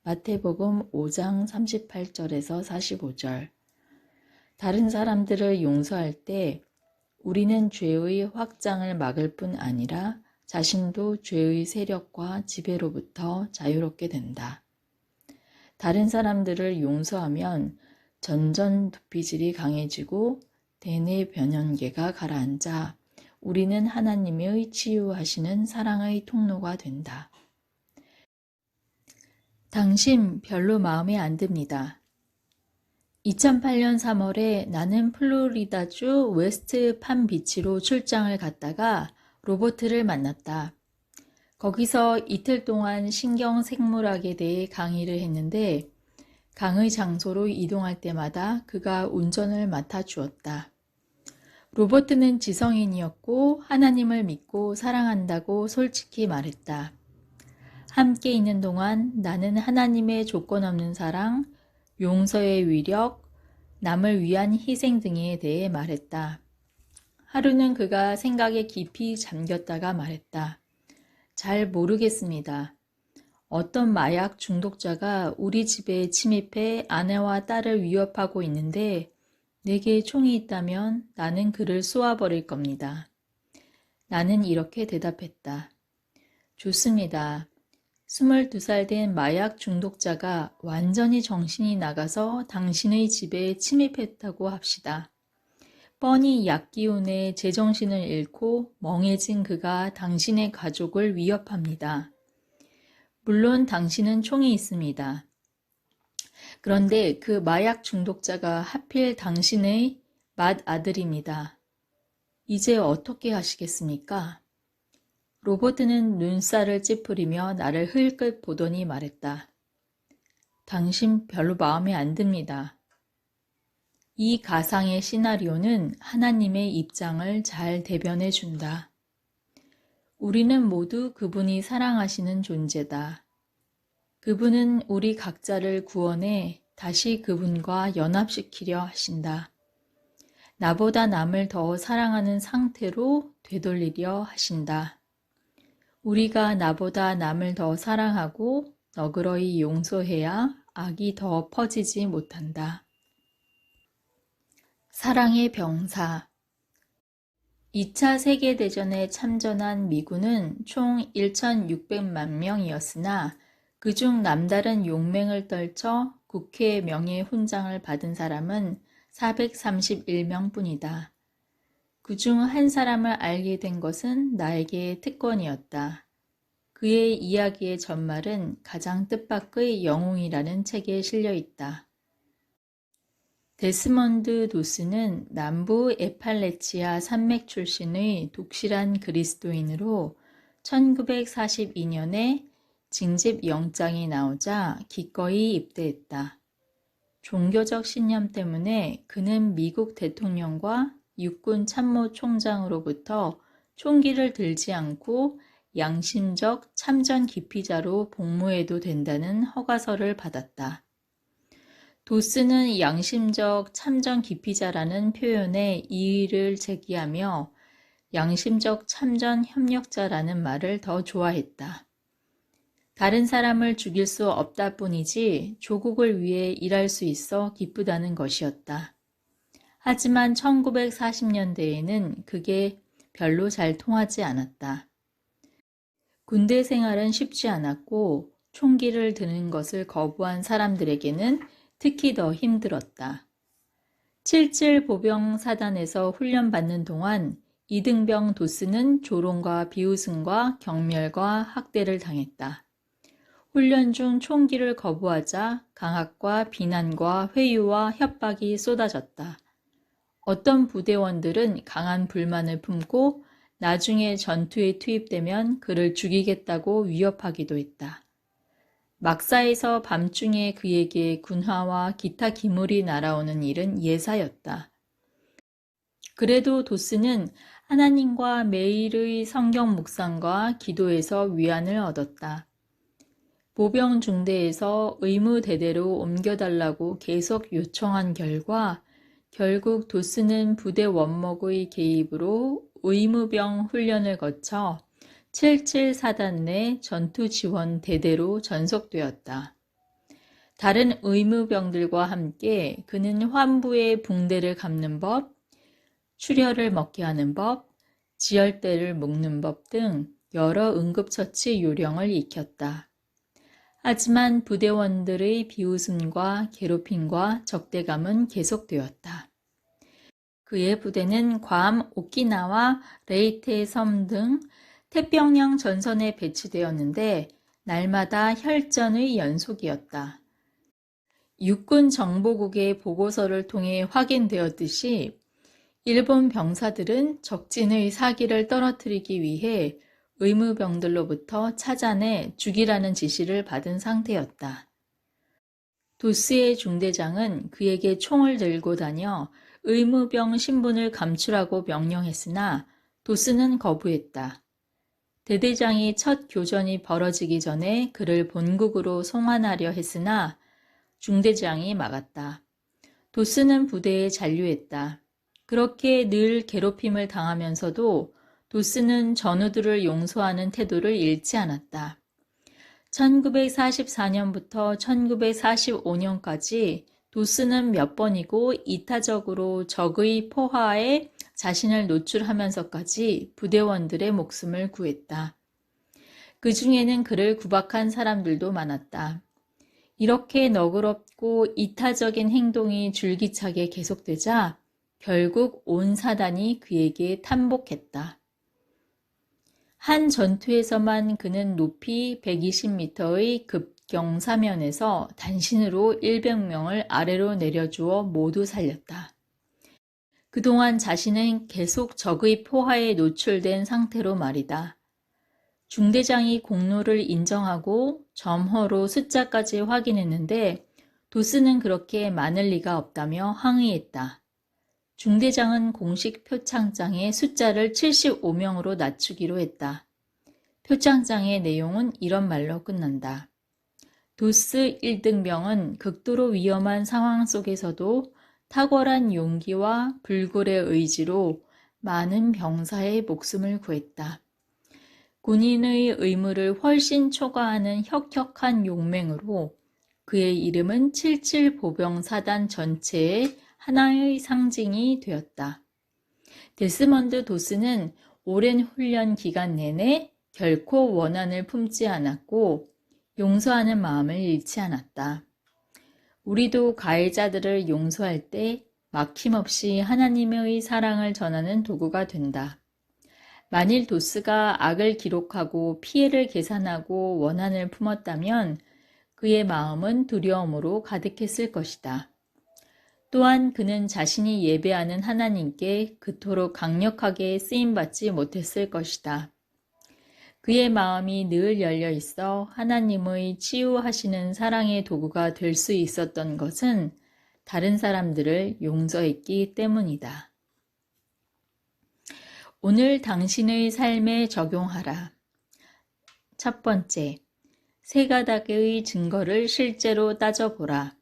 마태복음 5장 38절에서 45절. 다른 사람들을 용서할 때 우리는 죄의 확장을 막을 뿐 아니라 자신도 죄의 세력과 지배로부터 자유롭게 된다. 다른 사람들을 용서하면 전전두피질이 강해지고 대뇌 변연계가 가라앉아 우리는 하나님의 치유하시는 사랑의 통로가 된다. 당신 별로 마음에 안 듭니다. 2008년 3월에 나는 플로리다주 웨스트 팜비치로 출장을 갔다가 로버트를 만났다. 거기서 이틀 동안 신경생물학에 대해 강의를 했는데 강의 장소로 이동할 때마다 그가 운전을 맡아주었다. 로버트는 지성인이었고 하나님을 믿고 사랑한다고 솔직히 말했다. 함께 있는 동안 나는 하나님의 조건 없는 사랑, 용서의 위력, 남을 위한 희생 등에 대해 말했다. 하루는 그가 생각에 깊이 잠겼다가 말했다. 잘 모르겠습니다. 어떤 마약 중독자가 우리 집에 침입해 아내와 딸을 위협하고 있는데 내게 총이 있다면 나는 그를 쏘아버릴 겁니다. 나는 이렇게 대답했다. 좋습니다. 22살 된 마약 중독자가 완전히 정신이 나가서 당신의 집에 침입했다고 합시다. 뻔히 약 기운에 제정신을 잃고 멍해진 그가 당신의 가족을 위협합니다. 물론 당신은 총이 있습니다. 그런데 그 마약 중독자가 하필 당신의 맏아들입니다. 이제 어떻게 하시겠습니까? 로버트는 눈살을 찌푸리며 나를 흘끗 보더니 말했다. 당신 별로 마음에 안 듭니다. 이 가상의 시나리오는 하나님의 입장을 잘 대변해 준다. 우리는 모두 그분이 사랑하시는 존재다. 그분은 우리 각자를 구원해 다시 그분과 연합시키려 하신다. 나보다 남을 더 사랑하는 상태로 되돌리려 하신다. 우리가 나보다 남을 더 사랑하고 너그러이 용서해야 악이 더 퍼지지 못한다. 사랑의 병사 2차 세계대전에 참전한 미군은 총 1,600만 명이었으나 그중 남다른 용맹을 떨쳐 국회 명예훈장을 받은 사람은 431명뿐이다. 그중 한 사람을 알게 된 것은 나에게 특권이었다. 그의 이야기의 전말은 가장 뜻밖의 영웅이라는 책에 실려 있다. 데스먼드 도스는 남부 에팔레치아 산맥 출신의 독실한 그리스도인으로 1942년에 징집 영장이 나오자 기꺼이 입대했다. 종교적 신념 때문에 그는 미국 대통령과 육군 참모총장으로부터 총기를 들지 않고 양심적 참전 기피자로 복무해도 된다는 허가서를 받았다. 도스는 양심적 참전 기피자라는 표현에 이의를 제기하며 양심적 참전 협력자라는 말을 더 좋아했다. 다른 사람을 죽일 수 없다 뿐이지 조국을 위해 일할 수 있어 기쁘다는 것이었다. 하지만 1940년대에는 그게 별로 잘 통하지 않았다. 군대 생활은 쉽지 않았고 총기를 드는 것을 거부한 사람들에게는 특히 더 힘들었다. 77 보병 사단에서 훈련받는 동안 이등병 도스는 조롱과 비웃음과 경멸과 학대를 당했다. 훈련 중 총기를 거부하자 강압과 비난과 회유와 협박이 쏟아졌다. 어떤 부대원들은 강한 불만을 품고 나중에 전투에 투입되면 그를 죽이겠다고 위협하기도 했다. 막사에서 밤중에 그에게 군화와 기타 기물이 날아오는 일은 예사였다. 그래도 도스는 하나님과 매일의 성경 묵상과 기도에서 위안을 얻었다. 보병 중대에서 의무 대대로 옮겨달라고 계속 요청한 결과 결국 도스는 부대 원목의 개입으로 의무병 훈련을 거쳐 77사단 내 전투지원 대대로 전속되었다. 다른 의무병들과 함께 그는 환부의 붕대를 감는 법, 출혈을 먹게 하는 법, 지혈대를 묶는 법 등 여러 응급처치 요령을 익혔다. 하지만 부대원들의 비웃음과 괴롭힘과 적대감은 계속되었다. 그의 부대는 괌, 오키나와 레이테 섬 등 태평양 전선에 배치되었는데 날마다 혈전의 연속이었다. 육군 정보국의 보고서를 통해 확인되었듯이 일본 병사들은 적진의 사기를 떨어뜨리기 위해 의무병들로부터 찾아내 죽이라는 지시를 받은 상태였다. 도스의 중대장은 그에게 총을 들고 다녀 의무병 신분을 감추라고 명령했으나 도스는 거부했다. 대대장이 첫 교전이 벌어지기 전에 그를 본국으로 송환하려 했으나 중대장이 막았다. 도스는 부대에 잔류했다. 그렇게 늘 괴롭힘을 당하면서도 도스는 전우들을 용서하는 태도를 잃지 않았다. 1944년부터 1945년까지 도스는 몇 번이고 이타적으로 적의 포화에 자신을 노출하면서까지 부대원들의 목숨을 구했다. 그 중에는 그를 구박한 사람들도 많았다. 이렇게 너그럽고 이타적인 행동이 줄기차게 계속되자 결국 온 사단이 그에게 탄복했다. 한 전투에서만 그는 높이 120m의 급경사면에서 단신으로 100명을 아래로 내려주어 모두 살렸다. 그동안 자신은 계속 적의 포화에 노출된 상태로 말이다. 중대장이 공로를 인정하고 점호로 숫자까지 확인했는데 도스는 그렇게 많을 리가 없다며 항의했다. 중대장은 공식 표창장에 숫자를 75명으로 낮추기로 했다. 표창장의 내용은 이런 말로 끝난다. 도스 1등병은 극도로 위험한 상황 속에서도 탁월한 용기와 불굴의 의지로 많은 병사의 목숨을 구했다. 군인의 의무를 훨씬 초과하는 혁혁한 용맹으로 그의 이름은 77 보병사단 전체의 하나의 상징이 되었다. 데스먼드 도스는 오랜 훈련 기간 내내 결코 원한을 품지 않았고 용서하는 마음을 잃지 않았다. 우리도 가해자들을 용서할 때 막힘없이 하나님의 사랑을 전하는 도구가 된다. 만일 도스가 악을 기록하고 피해를 계산하고 원한을 품었다면 그의 마음은 두려움으로 가득했을 것이다. 또한 그는 자신이 예배하는 하나님께 그토록 강력하게 쓰임받지 못했을 것이다. 그의 마음이 늘 열려 있어 하나님의 치유하시는 사랑의 도구가 될 수 있었던 것은 다른 사람들을 용서했기 때문이다. 오늘 당신의 삶에 적용하라. 첫 번째, 세 가닥의 증거를 실제로 따져보라.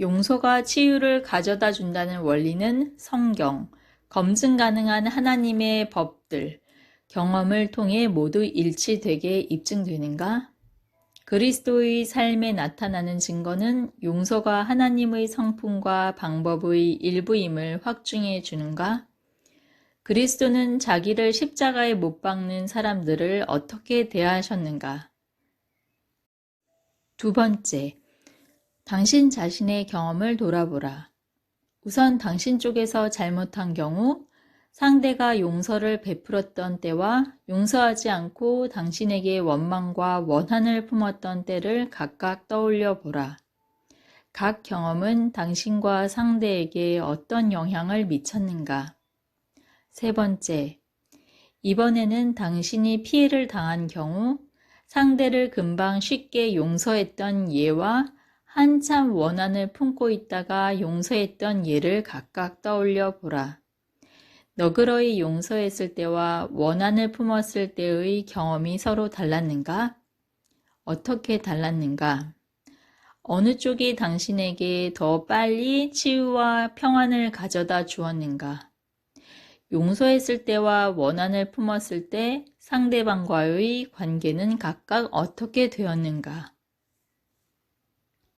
용서가 치유를 가져다 준다는 원리는 성경, 검증 가능한 하나님의 법들, 경험을 통해 모두 일치되게 입증되는가? 그리스도의 삶에 나타나는 증거는 용서가 하나님의 성품과 방법의 일부임을 확증해 주는가? 그리스도는 자기를 십자가에 못 박는 사람들을 어떻게 대하셨는가? 두 번째, 당신 자신의 경험을 돌아보라. 우선 당신 쪽에서 잘못한 경우 상대가 용서를 베풀었던 때와 용서하지 않고 당신에게 원망과 원한을 품었던 때를 각각 떠올려 보라. 각 경험은 당신과 상대에게 어떤 영향을 미쳤는가? 세 번째, 이번에는 당신이 피해를 당한 경우 상대를 금방 쉽게 용서했던 예와 한참 원한을 품고 있다가 용서했던 예를 각각 떠올려 보라. 너그러이 용서했을 때와 원한을 품었을 때의 경험이 서로 달랐는가? 어떻게 달랐는가? 어느 쪽이 당신에게 더 빨리 치유와 평안을 가져다 주었는가? 용서했을 때와 원한을 품었을 때 상대방과의 관계는 각각 어떻게 되었는가?